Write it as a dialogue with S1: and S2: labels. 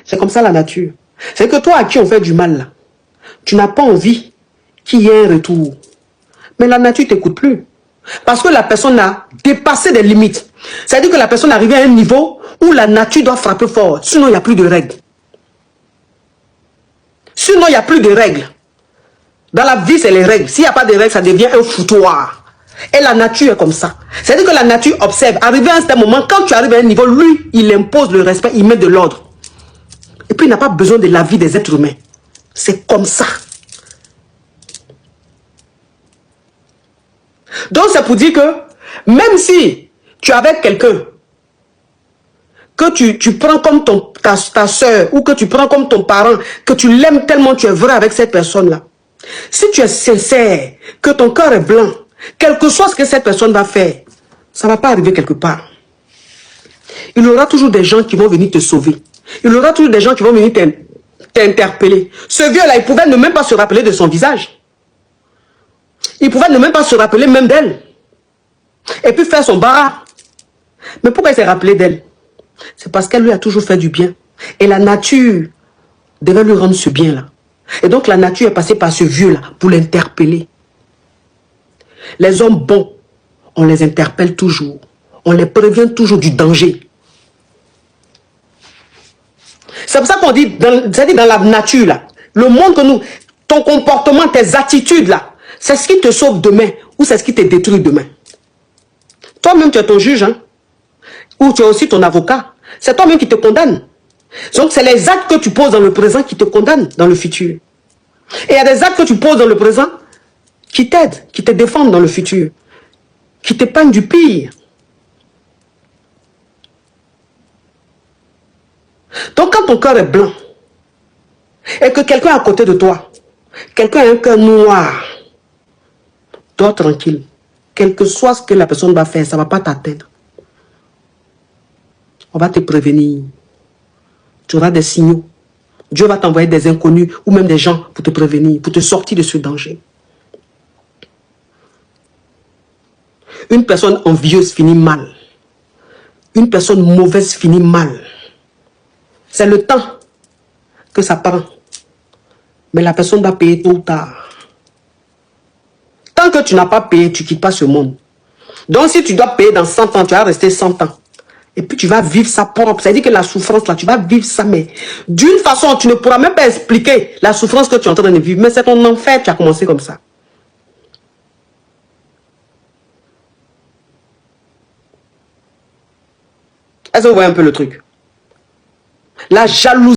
S1: C'est comme ça la nature. C'est que toi à qui on fait du mal, là, tu n'as pas envie qu'il y ait un retour. Mais la nature ne t'écoute plus. Parce que la personne a dépassé des limites. C'est-à-dire que la personne est arrivée à un niveau où la nature doit frapper fort. Sinon, il n'y a plus de règles. Sinon, il n'y a plus de règles. Dans la vie, c'est les règles. S'il n'y a pas de règles, ça devient un foutoir. Et la nature est comme ça. C'est-à-dire que la nature observe. Arrivé à un certain moment, quand tu arrives à un niveau, lui, il impose le respect, il met de l'ordre. Et puis, il n'a pas besoin de l'avis des êtres humains. C'est comme ça. Donc, c'est pour dire que, même si tu es avec quelqu'un, que tu prends comme ta soeur, ou que tu prends comme ton parent, que tu l'aimes tellement, tu es vrai avec cette personne-là. Si tu es sincère, que ton cœur est blanc, quel que soit ce que cette personne va faire, ça ne va pas arriver quelque part. Il y aura toujours des gens qui vont venir te sauver. Il y aura toujours des gens qui vont venir t'interpeller. Ce vieux-là, il pouvait ne même pas se rappeler de son visage. Il pouvait ne même pas se rappeler même d'elle. Et puis faire son barat. Mais pourquoi il s'est rappelé d'elle? C'est parce qu'elle lui a toujours fait du bien. Et la nature devait lui rendre ce bien-là. Et donc la nature est passée par ce vieux-là pour l'interpeller. Les hommes bons, on les interpelle toujours. On les prévient toujours du danger. C'est pour ça qu'on dit, c'est-à-dire dans la nature, là, le monde que nous, ton comportement, tes attitudes, là, c'est ce qui te sauve demain ou c'est ce qui te détruit demain. Toi-même, tu es ton juge, hein? Ou tu es aussi ton avocat. C'est toi-même qui te condamne. Donc, c'est les actes que tu poses dans le présent qui te condamnent dans le futur. Et il y a des actes que tu poses dans le présent qui t'aident, qui te défendent dans le futur, qui t'épargnent du pire. Donc, quand ton cœur est blanc, et que quelqu'un est à côté de toi, quelqu'un a un cœur noir, dors tranquille. Quel que soit ce que la personne va faire, ça ne va pas t'atteindre. On va te prévenir. Tu auras des signaux. Dieu va t'envoyer des inconnus ou même des gens pour te prévenir, pour te sortir de ce danger. Une personne envieuse finit mal. Une personne mauvaise finit mal. C'est le temps que ça prend. Mais la personne va payer tôt ou tard. Tant que tu n'as pas payé, tu ne quittes pas ce monde. Donc si tu dois payer dans 100 ans, tu vas rester 100 ans. Et puis tu vas vivre ça propre. C'est-à-dire que la souffrance là, tu vas vivre ça, mais d'une façon, tu ne pourras même pas expliquer la souffrance que tu es en train de vivre. Mais c'est ton enfer, tu as commencé comme ça. Est-ce que vous voyez un peu le truc? La jalousie.